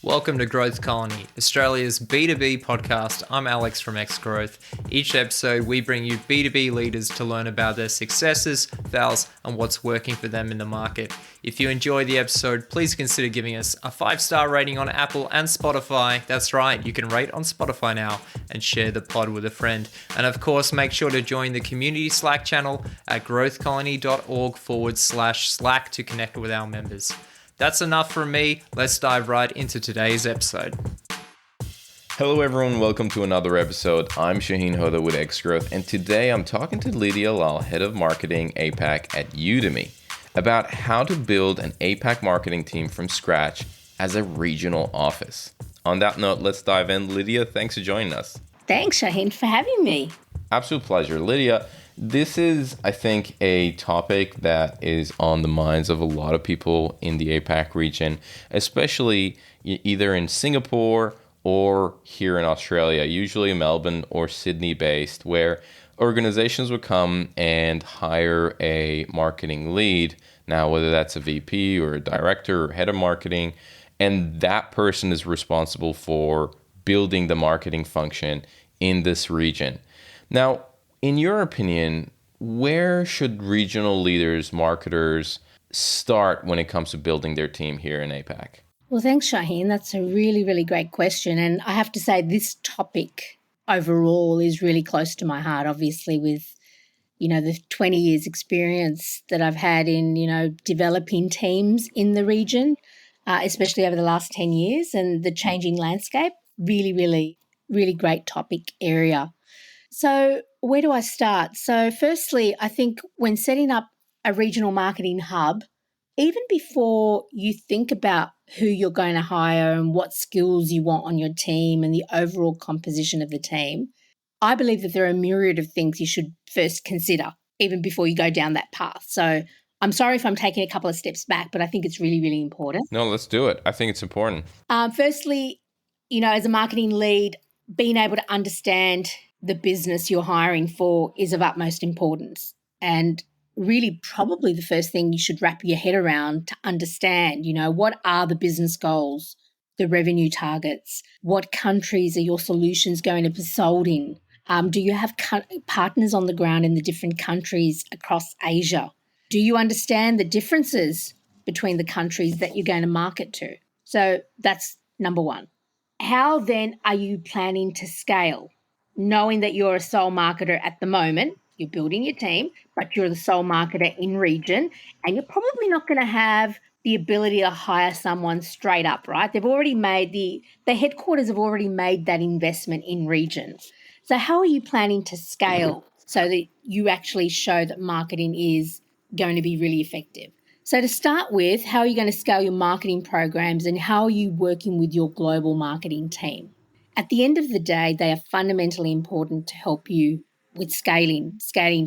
Welcome to Growth Colony, Australia's B2B podcast. I'm Alex from Xgrowth. Each episode, we bring you B2B leaders to learn about their successes, fails, and what's working for them in the market. If you enjoy the episode, please consider giving us a 5-star rating on Apple and Spotify. That's right, you can rate on Spotify now and share the pod with a friend. And of course, make sure to join the community Slack channel at growthcolony.org/Slack to connect with our members. That's enough from me. Let's dive right into today's episode. Hello everyone, welcome to another episode. I'm Shahin Hoda with Xgrowth, and today I'm talking to Lidia Lal, Head of Marketing APAC at Udemy, about how to build an APAC marketing team from scratch as a regional office. On that note, let's dive in. Lidia, thanks for joining us. Thanks, Shahin, for having me. Absolute pleasure. Lidia, this is, I think, a topic that is on the minds of a lot of people in the APAC region, especially either in Singapore or here in Australia, usually Melbourne or Sydney based, where organizations would come and hire a marketing lead. Now, whether that's a VP or a director or head of marketing, and that person is responsible for building the marketing function in this region. Now, in your opinion, where should regional leaders, marketers start when it comes to building their team here in APAC? Well, thanks, Shahin. That's a really, really great question. And I have to say this topic overall is really close to my heart, obviously, with, the 20 years experience that I've had in, developing teams in the region, especially over the last 10 years and the changing landscape. Really, really, really great topic area. So where do I start? So firstly, I think when setting up a regional marketing hub, even before you think about who you're going to hire and what skills you want on your team and the overall composition of the team, I believe that there are a myriad of things you should first consider even before you go down that path. So I'm sorry if I'm taking a couple of steps back, but I think it's really, really important. No, let's do it. I think it's important. Firstly, as a marketing lead, being able to understand the business you're hiring for is of utmost importance. And really probably the first thing you should wrap your head around to understand, what are the business goals, the revenue targets, what countries are your solutions going to be sold in? Do you have partners on the ground in the different countries across Asia? Do you understand the differences between the countries that you're going to market to? So that's number one. How then are you planning to scale? Knowing that you're a sole marketer at the moment, you're building your team, but you're the sole marketer in region, and you're probably not going to have the ability to hire someone straight up, right? They've already made the headquarters have already made that investment in region. So how are you planning to scale so that you actually show that marketing is going to be really effective? So to start with, how are you going to scale your marketing programs and how are you working with your global marketing team? At the end of the day, they are fundamentally important to help you with scaling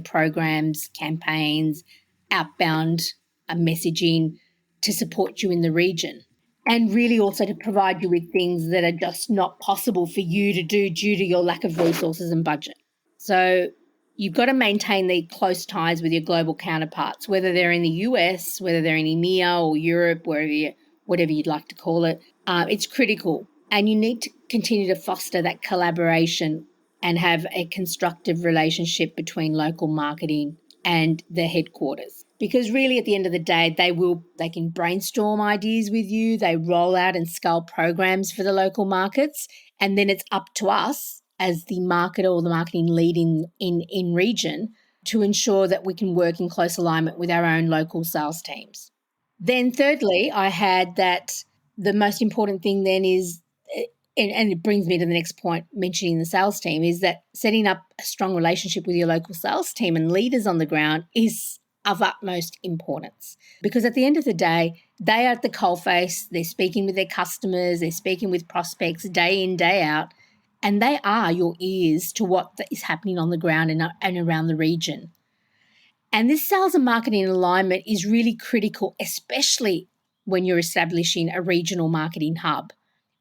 programs, campaigns, outbound messaging to support you in the region, and really also to provide you with things that are just not possible for you to do due to your lack of resources and budget. So you've got to maintain the close ties with your global counterparts, whether they're in the US, whether they're in EMEA or Europe, whatever you'd like to call it. It's critical. And you need to continue to foster that collaboration and have a constructive relationship between local marketing and the headquarters. Because really at the end of the day, they can brainstorm ideas with you, they roll out and scale programs for the local markets, and then it's up to us as the marketer or the marketing lead in region to ensure that we can work in close alignment with our own local sales teams. Then thirdly, I had that the most important thing then is, and it brings me to the next point, mentioning the sales team, is that setting up a strong relationship with your local sales team and leaders on the ground is of utmost importance. Because at the end of the day, they are at the coalface, they're speaking with their customers, they're speaking with prospects day in, day out, and they are your ears to what is happening on the ground and around the region. And this sales and marketing alignment is really critical, especially when you're establishing a regional marketing hub.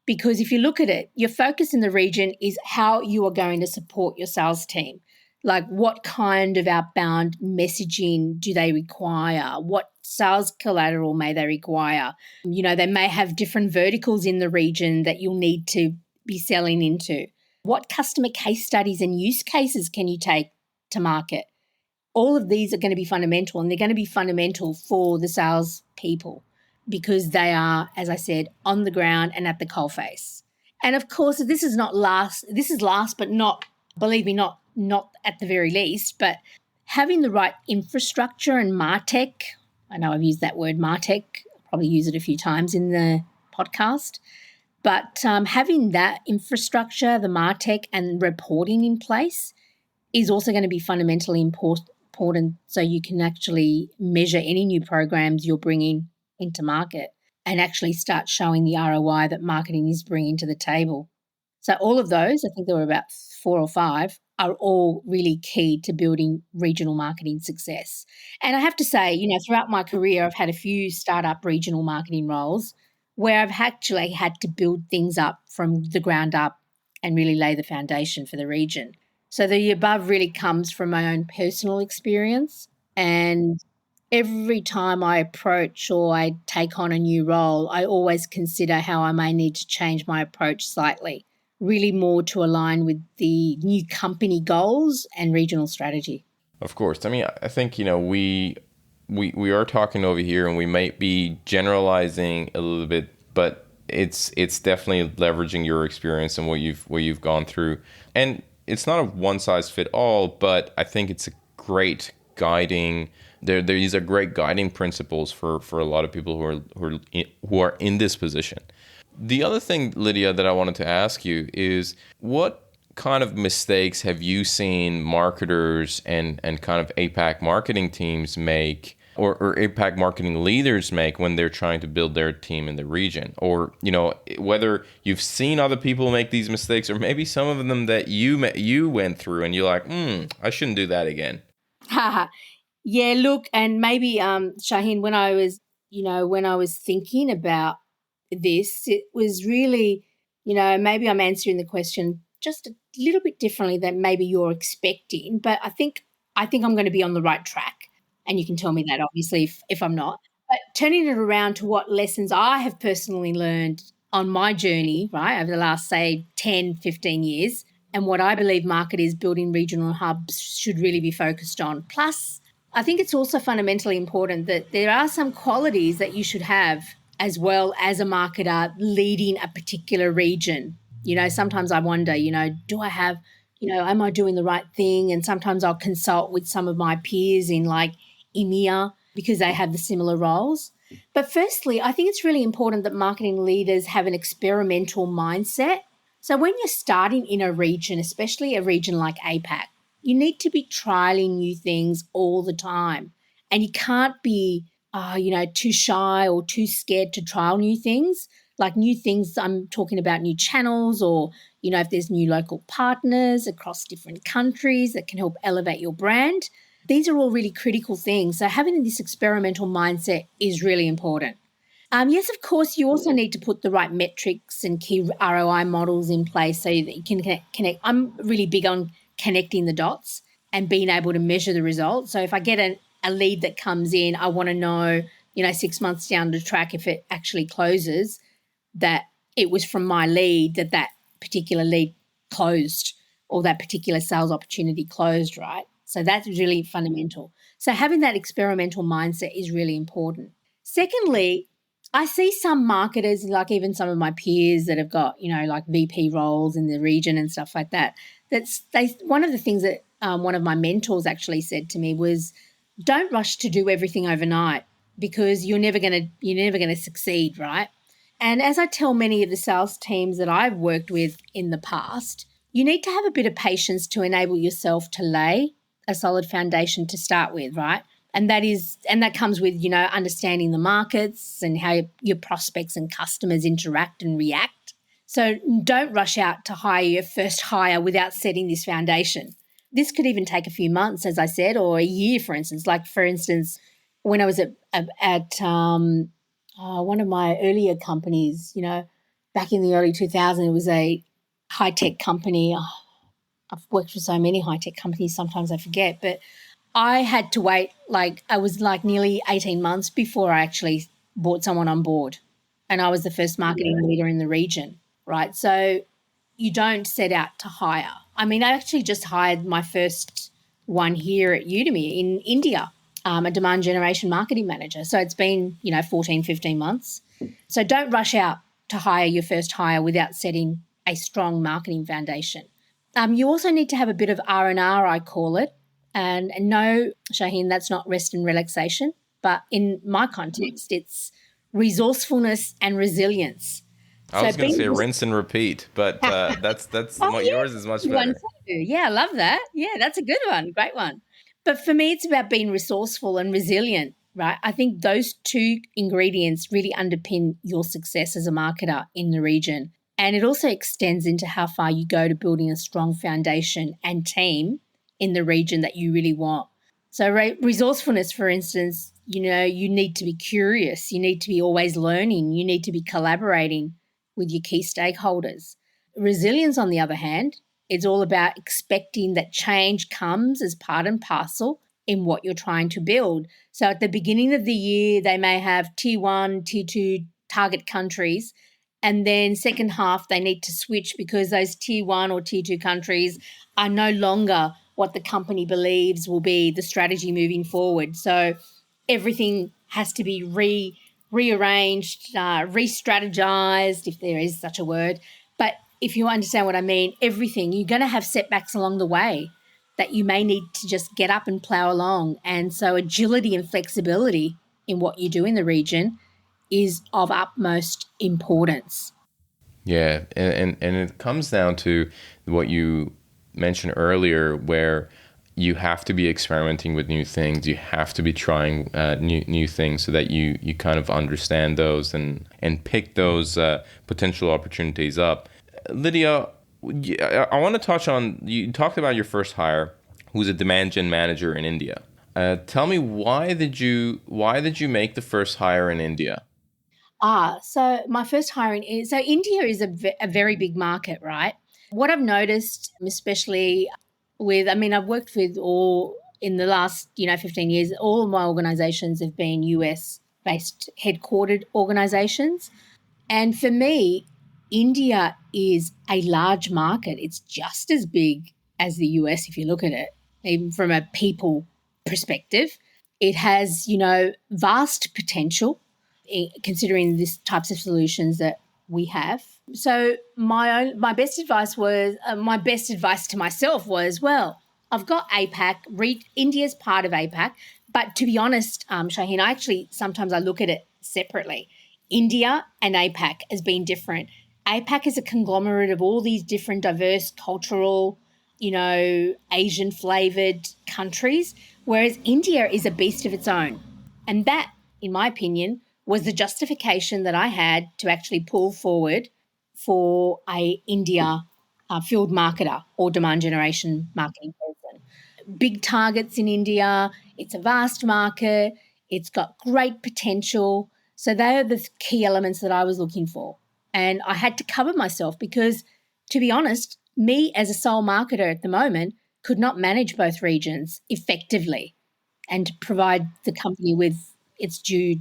Because if you look at it, your focus in the region is how you are going to support your sales team. Like, what kind of outbound messaging do they require? What sales collateral may they require? They may have different verticals in the region that you'll need to be selling into. What customer case studies and use cases can you take to market? All of these are going to be fundamental, and they're going to be fundamental for the sales people because they are, as I said, on the ground and at the coalface. And of course, this is last, but not, believe me, not at the very least, but having the right infrastructure and MarTech. I know I've used that word MarTech, I'll probably use it a few times in the podcast, but having that infrastructure, the MarTech and reporting in place is also going to be fundamentally important so you can actually measure any new programs you're bringing into market and actually start showing the ROI that marketing is bringing to the table. So all of those, I think there were about 4 or 5, are all really key to building regional marketing success. And I have to say, throughout my career, I've had a few startup regional marketing roles where I've actually had to build things up from the ground up and really lay the foundation for the region. So the above really comes from my own personal experience, and every time I approach or I take on a new role, I always consider how I may need to change my approach slightly, really more to align with the new company goals and regional strategy. Of course. I mean, I think, we are talking over here and we might be generalizing a little bit, but it's definitely leveraging your experience and what you've gone through. And it's not a one size fit all, but I think it's a great guiding. These are great guiding principles for a lot of people who are in this position. The other thing, Lydia, that I wanted to ask you is what kind of mistakes have you seen marketers and kind of APAC marketing teams make or APAC marketing leaders make when they're trying to build their team in the region? Or, whether you've seen other people make these mistakes or maybe some of them that you went through and you're like, I shouldn't do that again. Yeah, look, and maybe, Shahin, when I was thinking about this, it was really, maybe I'm answering the question just a little bit differently than maybe you're expecting, but I think I'm going to be on the right track. And you can tell me that, obviously, if I'm not. But turning it around to what lessons I have personally learned on my journey, right, over the last, say, 10, 15 years, and what I believe marketers building regional hubs should really be focused on. Plus, I think it's also fundamentally important that there are some qualities that you should have as well as a marketer leading a particular region. Sometimes I wonder, do I have, am I doing the right thing? And sometimes I'll consult with some of my peers in like EMEA because they have the similar roles. But firstly, I think it's really important that marketing leaders have an experimental mindset. So when you're starting in a region, especially a region like APAC, you need to be trialing new things all the time. And you can't be, too shy or too scared to trial new things. Like new things, I'm talking about new channels or, if there's new local partners across different countries that can help elevate your brand. These are all really critical things. So having this experimental mindset is really important. Yes, of course, you also need to put the right metrics and key ROI models in place so that you can connect. I'm really big on connecting the dots and being able to measure the results. So if I get a lead that comes in, I want to know, 6 months down the track, if it actually closes, that it was from my lead that particular lead closed or that particular sales opportunity closed, right? So that's really fundamental. So having that experimental mindset is really important. Secondly, I see some marketers, like even some of my peers that have got, like VP roles in the region and stuff like that. One of the things that one of my mentors actually said to me was, don't rush to do everything overnight because you're never going to succeed, right? And as I tell many of the sales teams that I've worked with in the past, you need to have a bit of patience to enable yourself to lay a solid foundation to start with, right? And that comes with, understanding the markets and how your prospects and customers interact and react. So don't rush out to hire your first hire without setting this foundation. This could even take a few months, as I said, or a year, for instance. Like, for instance, when I was at one of my earlier companies, back in the early 2000s, it was a high-tech company. I've worked for so many high-tech companies, sometimes I forget, but I had to wait, I was nearly 18 months before I actually brought someone on board. And I was the first marketing leader in the region, right? So you don't set out to hire. I mean, I actually just hired my first one here at Udemy in India, a demand generation marketing manager. So it's been, 14, 15 months. So don't rush out to hire your first hire without setting a strong marketing foundation. You also need to have a bit of R&R, I call it. And no, Shahin, that's not rest and relaxation. But in my context, it's resourcefulness and resilience. I was going to say rinse and repeat, but that's yours is much better. Yeah, I love that. Yeah, that's a good one. Great one. But for me, it's about being resourceful and resilient, right? I think those two ingredients really underpin your success as a marketer in the region. And it also extends into how far you go to building a strong foundation and team in the region that you really want. So resourcefulness, for instance, you need to be curious. You need to be always learning. You need to be collaborating with your key stakeholders. Resilience, on the other hand, it's all about expecting that change comes as part and parcel in what you're trying to build. So at the beginning of the year, they may have tier 1, tier 2 target countries, and then second half they need to switch because those tier 1 or tier 2 countries are no longer what the company believes will be the strategy moving forward. So everything has to be rearranged, re-strategized, if there is such a word. But if you understand what I mean, everything, you're going to have setbacks along the way that you may need to just get up and plow along. And so agility and flexibility in what you do in the region is of utmost importance. Yeah, and it comes down to what you mentioned earlier, where you have to be experimenting with new things. You have to be trying new things so that you kind of understand those and pick those potential opportunities up. Lidia, I want to touch on, you talked about your first hire, who's a demand gen manager in India. Tell me, why did you make the first hire in India? So my first hiring so India is a very big market, right? What I've noticed, especially I've worked with in the last, 15 years, all of my organizations have been US-based headquartered organizations. And for me, India is a large market. It's just as big as the US if you look at it, even from a people perspective. It has, vast potential considering these types of solutions that we have. So my best advice to myself was, well, I've got APAC. India's part of APAC, but to be honest, Shahin, sometimes I look at it separately. India and APAC as being different. APAC is a conglomerate of all these different diverse cultural, Asian flavored countries, whereas India is a beast of its own. And that, in my opinion, was the justification that I had to actually pull forward for a India field marketer or demand generation marketing person. Big targets in India. It's a vast market. It's got great potential. So they are the key elements that I was looking for. And I had to cover myself because, to be honest, me as a sole marketer at the moment could not manage both regions effectively and provide the company with its due,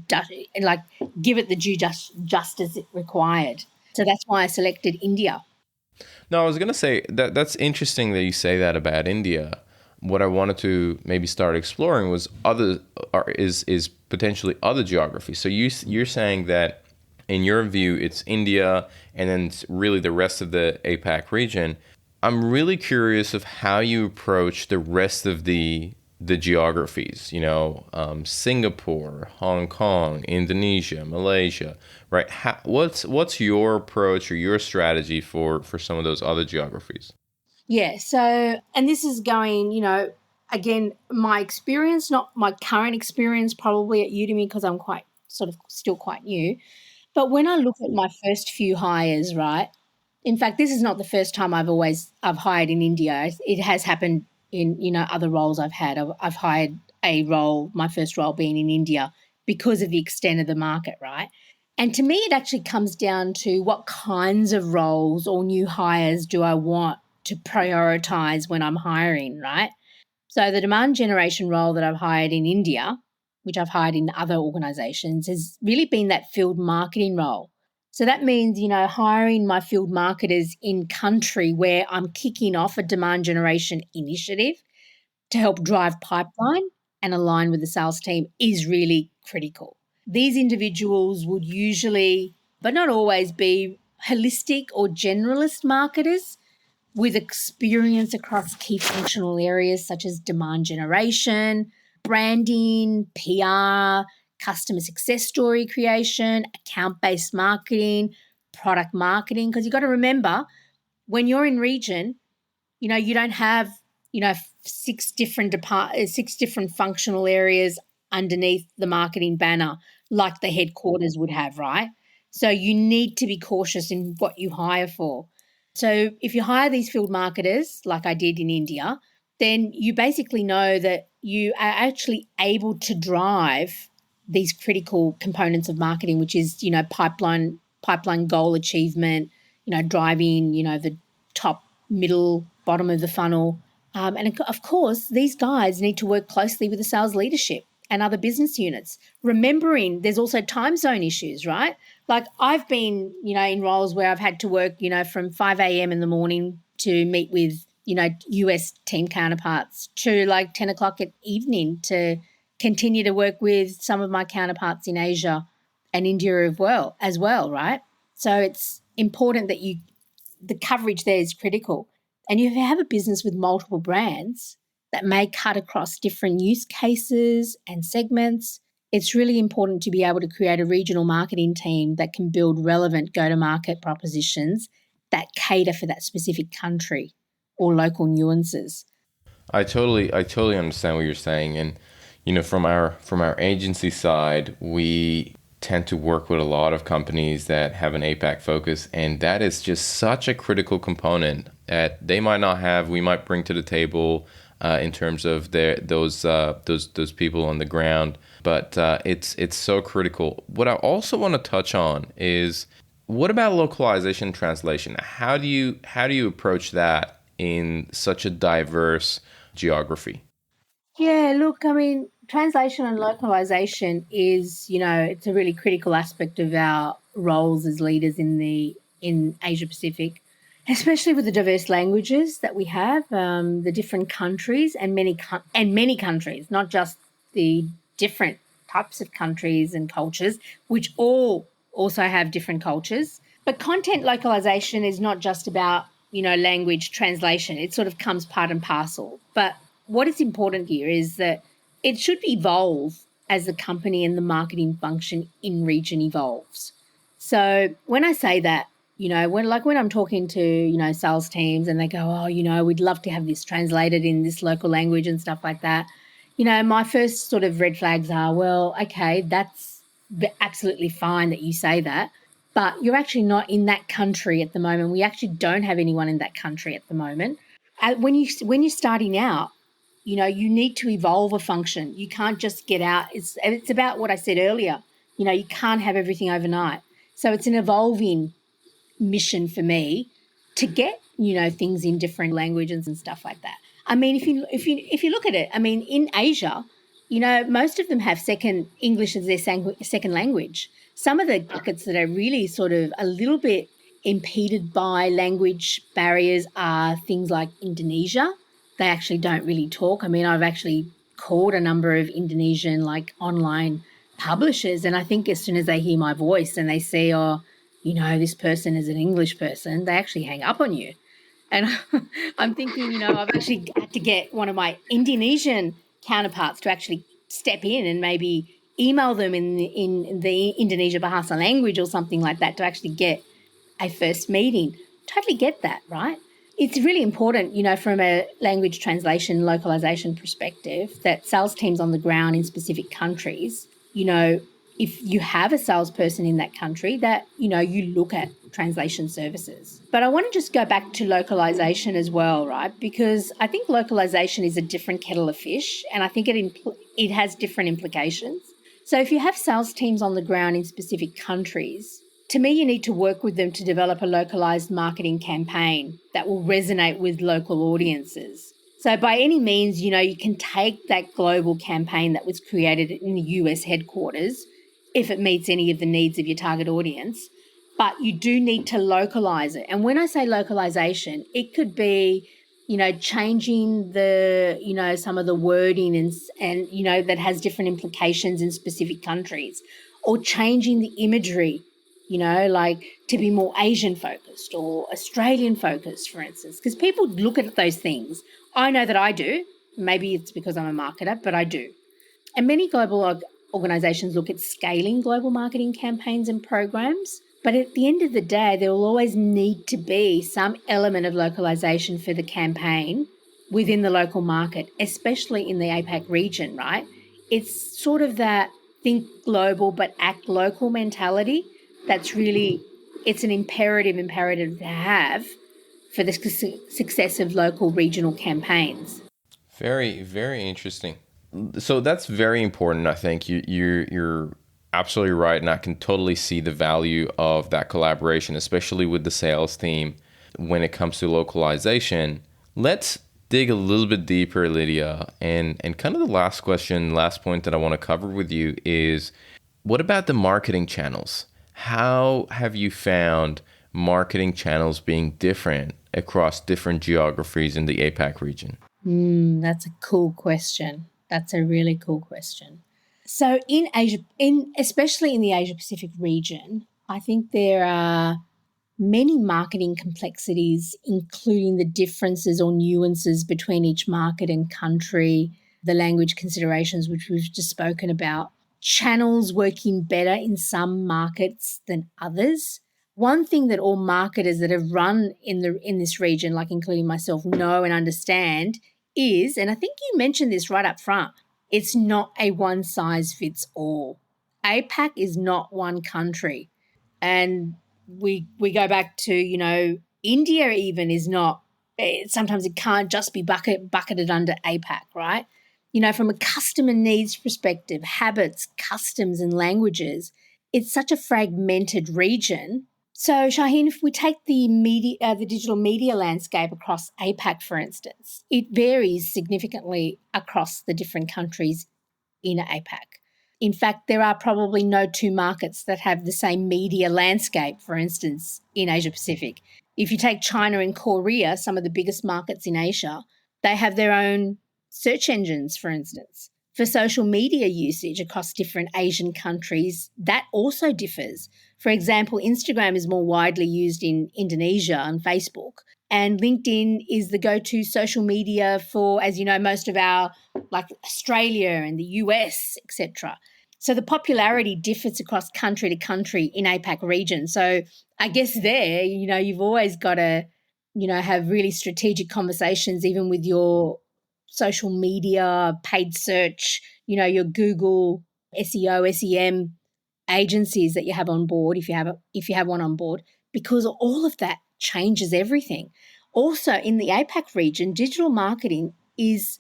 give it the due justice it required. So that's why I selected India. No, I was going to say that's interesting that you say that about India. What I wanted to maybe start exploring was is potentially other geographies. So you're saying that in your view it's India and then really the rest of the APAC region. I'm really curious of how you approach the rest of the geographies, Singapore, Hong Kong, Indonesia, Malaysia, right? What's your approach or your strategy for some of those other geographies? Yeah, so, and this is going, again, my experience, not my current experience probably at Udemy because I'm still quite new. But when I look at my first few hires, right, in fact, this is not the first time I've hired in India. It has happened in, other roles I've had. I've hired my first role being in India because of the extent of the market, right? And to me, it actually comes down to what kinds of roles or new hires do I want to prioritize when I'm hiring, right? So the demand generation role that I've hired in India, which I've hired in other organizations, has really been that field marketing role. So that means, hiring my field marketers in country where I'm kicking off a demand generation initiative to help drive pipeline and align with the sales team is really critical. These individuals would usually, but not always, be holistic or generalist marketers with experience across key functional areas such as demand generation, branding, PR, customer success story creation, account-based marketing, product marketing. Because you've got to remember, when you're in region, you don't have, six different functional areas underneath the marketing banner like the headquarters would have, right? So you need to be cautious in what you hire for. So if you hire these field marketers, like I did in India, then you basically know that you are actually able to drive these critical components of marketing, which is, pipeline goal achievement, driving, the top, middle, bottom of the funnel. And of course, these guys need to work closely with the sales leadership and other business units, remembering there's also time zone issues, right? Like I've been, in roles where I've had to work, from 5 a.m. in the morning to meet with, US team counterparts to like 10 o'clock at evening to continue to work with some of my counterparts in Asia and India as well, right? So it's important that the coverage there is critical. And if you have a business with multiple brands that may cut across different use cases and segments, it's really important to be able to create a regional marketing team that can build relevant go-to-market propositions that cater for that specific country or local nuances. I totally understand what you're saying. And, from our agency side, we tend to work with a lot of companies that have an APAC focus, and that is just such a critical component that they might not have, we might bring to the table in terms of those people on the ground. But it's so critical. What I also want to touch on is, what about localization and translation? How do you approach that in such a diverse geography? Yeah, look, I mean, translation and localization is, it's a really critical aspect of our roles as leaders in Asia Pacific, especially with the diverse languages that we have, the different countries and many countries, not just the different types of countries and cultures, which all also have different cultures. But content localization is not just about, language translation. It sort of comes part and parcel. But what is important here is that it should evolve as the company and the marketing function in region evolves. So when I say that, when I'm talking to, sales teams and they go, oh, we'd love to have this translated in this local language and stuff like that, my first sort of red flags are, well, okay, that's absolutely fine that you say that, but you're actually not in that country at the moment. We actually don't have anyone in that country at the moment. When you're starting out, you need to evolve a function. You can't just get out. It's about what I said earlier. You can't have everything overnight. So it's an evolving mission for me to get, things in different languages and stuff like that. I mean, if you look at it, I mean, in Asia, most of them have English as their second language. Some of the markets that are really sort of a little bit impeded by language barriers are things like Indonesia. They actually don't really talk. I mean, I've actually called a number of Indonesian online publishers, and I think as soon as they hear my voice and they see, this person is an English person, they actually hang up on you. And I'm thinking, I've actually had to get one of my Indonesian counterparts to actually step in and maybe email them in the Indonesia Bahasa language or something like that to actually get a first meeting. Totally get that, right? It's really important, from a language translation, localization perspective, that sales teams on the ground in specific countries, if you have a salesperson in that country, that, you look at translation services. But I want to just go back to localization as well, right? Because I think localization is a different kettle of fish, and I think it has different implications. So if you have sales teams on the ground in specific countries, to me, you need to work with them to develop a localized marketing campaign that will resonate with local audiences. So by any means, you can take that global campaign that was created in the US headquarters if it meets any of the needs of your target audience, but you do need to localize it. And when I say localization, it could be, changing the, some of the wording and that has different implications in specific countries, or changing the imagery, like to be more Asian focused or Australian focused, for instance, because people look at those things. I know that I do. Maybe it's because I'm a marketer, but I do. And many global organizations look at scaling global marketing campaigns and programs. But at the end of the day, there will always need to be some element of localization for the campaign within the local market, especially in the APAC region, right? It's sort of that think global but act local mentality that's really, it's an imperative to have for the success of local regional campaigns. Very, very interesting. So that's very important. I think you're absolutely right, and I can totally see the value of that collaboration, especially with the sales team when it comes to localization. Let's dig a little bit deeper, Lydia, and kind of the last point that I want to cover with you is, what about the marketing channels? How have you found marketing channels being different across different geographies in the APAC region? That's a cool question. That's a really cool question. So in Asia, especially in the Asia Pacific region, I think there are many marketing complexities, including the differences or nuances between each market and country, the language considerations, which we've just spoken about, channels working better in some markets than others. One thing that all marketers that have run in this region, like including myself, know and understand is, and I think you mentioned this right up front, it's not a one size fits all. APAC is not one country. And we go back to, India even is not, sometimes it can't just be bucketed under APAC, right? From a customer needs perspective, habits, customs and languages, it's such a fragmented region. So, Shahin, if we take the digital media landscape across APAC, for instance, it varies significantly across the different countries in APAC. In fact, there are probably no two markets that have the same media landscape, for instance, in Asia Pacific. If you take China and Korea, some of the biggest markets in Asia, they have their own search engines, for instance. For social media usage across different Asian countries, that also differs. For example, Instagram is more widely used in Indonesia and Facebook, and LinkedIn is the go-to social media for, as you know, most of our, like Australia and the US, etc. So the popularity differs across country to country in APAC region. So I guess there, you've always got to, have really strategic conversations, even with your social media, paid search, your Google SEO, SEM agencies that you have on board, if you have one on board, because all of that changes everything. Also in the APAC region, digital marketing is,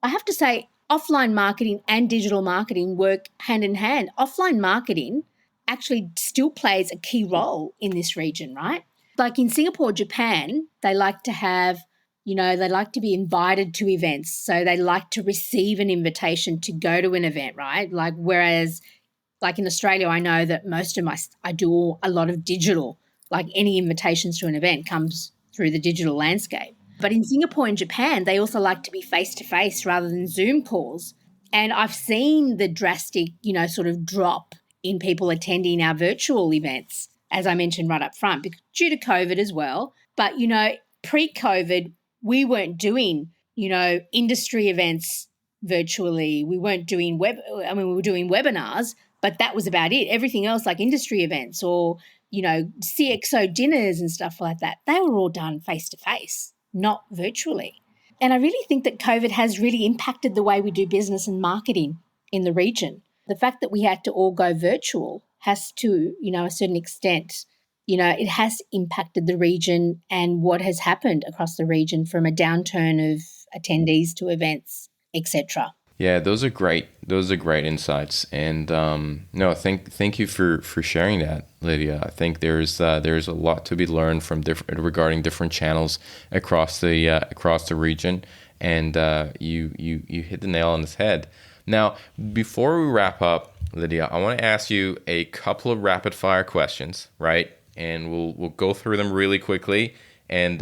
I have to say, offline marketing and digital marketing work hand in hand. Offline marketing actually still plays a key role in this region, right? Like in Singapore, Japan, they like to have, they like to be invited to events. So they like to receive an invitation to go to an event, right? Like, whereas like in Australia, I know that I do a lot of digital, like any invitations to an event comes through the digital landscape. But in Singapore and Japan, they also like to be face-to-face rather than Zoom calls. And I've seen the drastic, sort of drop in people attending our virtual events, as I mentioned right up front, due to COVID as well. But, pre-COVID, we weren't doing, industry events virtually. We weren't doing we were doing webinars, but that was about it. Everything else, like industry events or, CXO dinners and stuff like that, they were all done face-to-face, not virtually. And I really think that COVID has really impacted the way we do business and marketing in the region. The fact that we had to all go virtual has to, a certain extent, it has impacted the region and what has happened across the region from a downturn of attendees to events, etc. Yeah, those are great. Those are great insights. And no, thank you for sharing that, Lydia. I think there's a lot to be learned from regarding different channels across the region. And you hit the nail on the head. Now, before we wrap up, Lydia, I want to ask you a couple of rapid fire questions, right? And we'll go through them really quickly and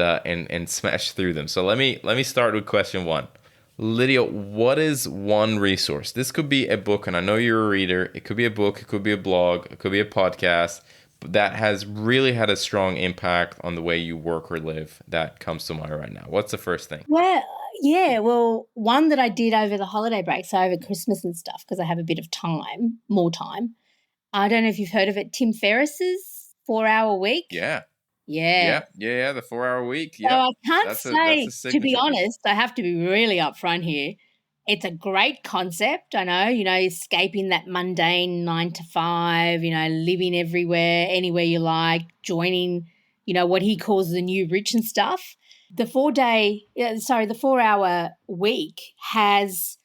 smash through them. So let me start with question one. Lydia, what is one resource? This could be a book, and I know you're a reader. It could be a book, it could be a blog, it could be a podcast, but that has really had a strong impact on the way you work or live that comes to mind right now. What's the first thing? Well, yeah, well, one that I did over the holiday break, so over Christmas and stuff, because I have a bit of time, more time. I don't know if you've heard of it, Tim Ferriss's 4-Hour Week. Yeah. Yeah. Yeah. The 4-hour week. So Yeah. I can't That's say, a to be signature. honest, I have to be really upfront here. It's a great concept. I know, escaping that mundane 9 to 5, living everywhere, anywhere you like, joining, what he calls the new rich and stuff. The 4-hour week has,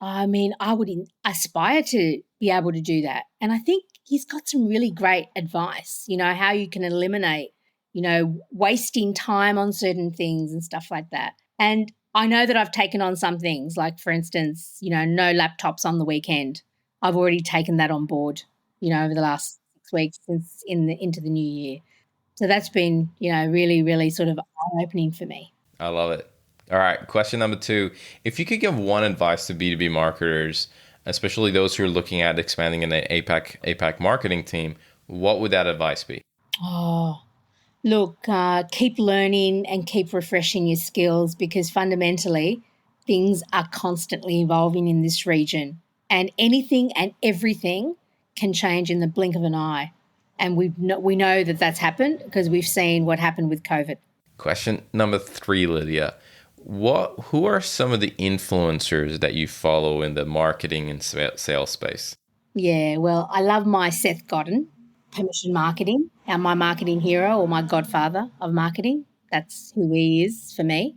I would aspire to be able to do that. And I think he's got some really great advice, how you can eliminate, wasting time on certain things and stuff like that. And I know that I've taken on some things, like, for instance, no laptops on the weekend. I've already taken that on board, over the last 6 weeks since into the new year. So that's been, really, really sort of eye-opening for me. I love it. All right. Question number 2. If you could give one advice to B2B marketers, especially those who are looking at expanding in the APAC marketing team, what would that advice be? Oh, look, keep learning and keep refreshing your skills, because fundamentally things are constantly evolving in this region, and anything and everything can change in the blink of an eye. And we know that that's happened because we've seen what happened with COVID. Question number 3, Lydia. Who are some of the influencers that you follow in the marketing and sales space? Yeah, well, I love my Seth Godin, Permission Marketing, my marketing hero, or my godfather of marketing. That's who he is for me.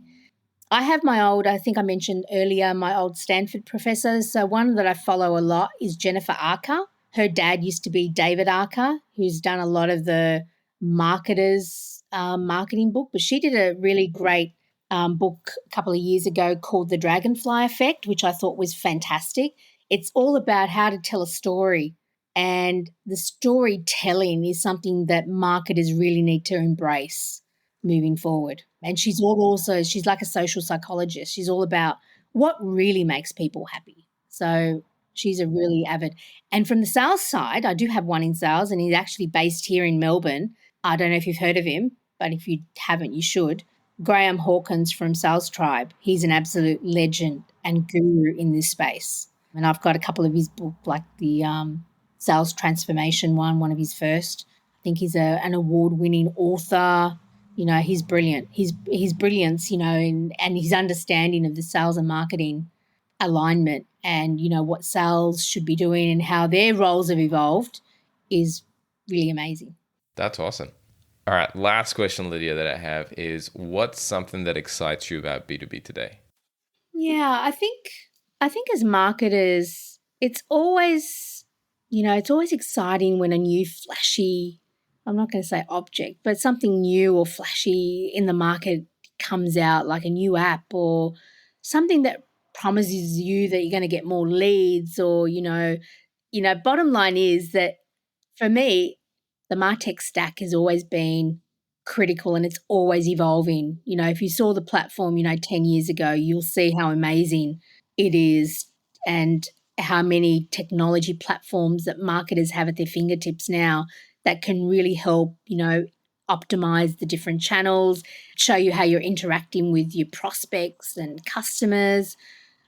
I have I think I mentioned earlier, my old Stanford professors. So one that I follow a lot is Jennifer Archer. Her dad used to be David Archer, who's done a lot of the marketers' marketing book, but she did a really great book a couple of years ago called The Dragonfly Effect, which I thought was fantastic. It's all about how to tell a story, and the storytelling is something that marketers really need to embrace moving forward. And she's like a social psychologist. She's all about what really makes people happy. So she's a really avid. And from the sales side, I do have one in sales, and he's actually based here in Melbourne. I don't know if you've heard of him, but if you haven't, you should. Graham Hawkins from Sales Tribe. He's an absolute legend and guru in this space. And I've got a couple of his books, like the Sales Transformation one of his first. I think he's an award-winning author. He's brilliant. His brilliance, and his understanding of the sales and marketing alignment and, what sales should be doing and how their roles have evolved is really amazing. That's awesome. All right. Last question, Lydia, that I have is, what's something that excites you about B2B today? Yeah, I think as marketers, it's always exciting when a new flashy, I'm not going to say object, but something new or flashy in the market comes out, like a new app or something that promises you that you're going to get more leads, or, bottom line is that for me, the MarTech stack has always been critical, and it's always evolving. If you saw the platform, 10 years ago, you'll see how amazing it is and how many technology platforms that marketers have at their fingertips now that can really help, optimize the different channels, show you how you're interacting with your prospects and customers.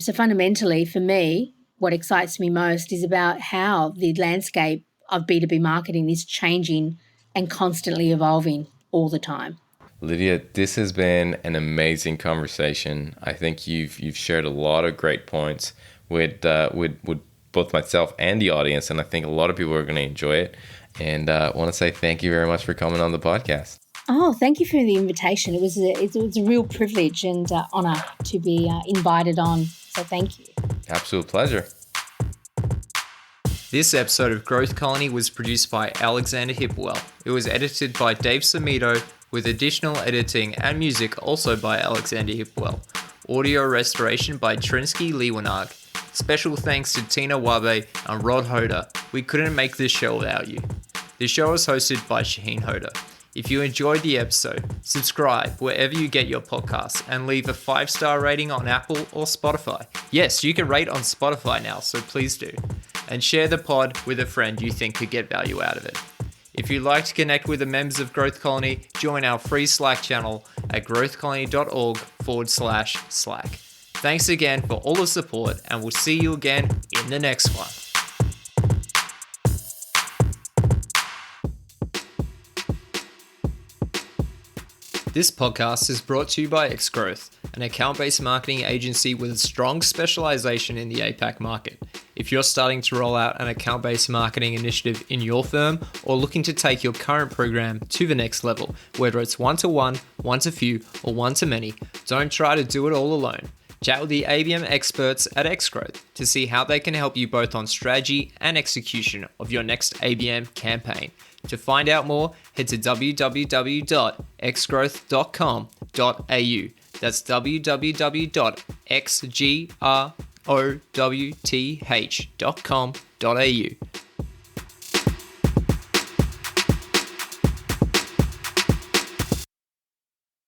So fundamentally, for me, what excites me most is about how the landscape of B2B marketing is changing and constantly evolving all the time. Lydia, this has been an amazing conversation. I think you've shared a lot of great points with both myself and the audience, and I think a lot of people are going to enjoy it. And I want to say thank you very much for coming on the podcast. Oh, thank you for the invitation. It was a real privilege and honor to be invited on. So thank you. Absolute pleasure. This episode of Growth Colony was produced by Alexander Hipwell. It was edited by Dave Samito, with additional editing and music also by Alexander Hipwell. Audio restoration by Trinsky Lewanag. Special thanks to Tina Wabe and Rod Hoda. We couldn't make this show without you. The show is hosted by Shahin Hoda. If you enjoyed the episode, subscribe wherever you get your podcasts and leave a 5-star rating on Apple or Spotify. Yes, you can rate on Spotify now, so please do. And share the pod with a friend you think could get value out of it. If you'd like to connect with the members of Growth Colony, join our free Slack channel at growthcolony.org/Slack. Thanks again for all the support, and we'll see you again in the next one. This podcast is brought to you by Xgrowth, an account-based marketing agency with a strong specialization in the APAC market. If you're starting to roll out an account-based marketing initiative in your firm or looking to take your current program to the next level, whether it's one-to-one, one-to-few, or one-to-many, don't try to do it all alone. Chat with the ABM experts at Xgrowth to see how they can help you both on strategy and execution of your next ABM campaign. To find out more, head to www.xgrowth.com.au. That's www.xgrowth.com.au.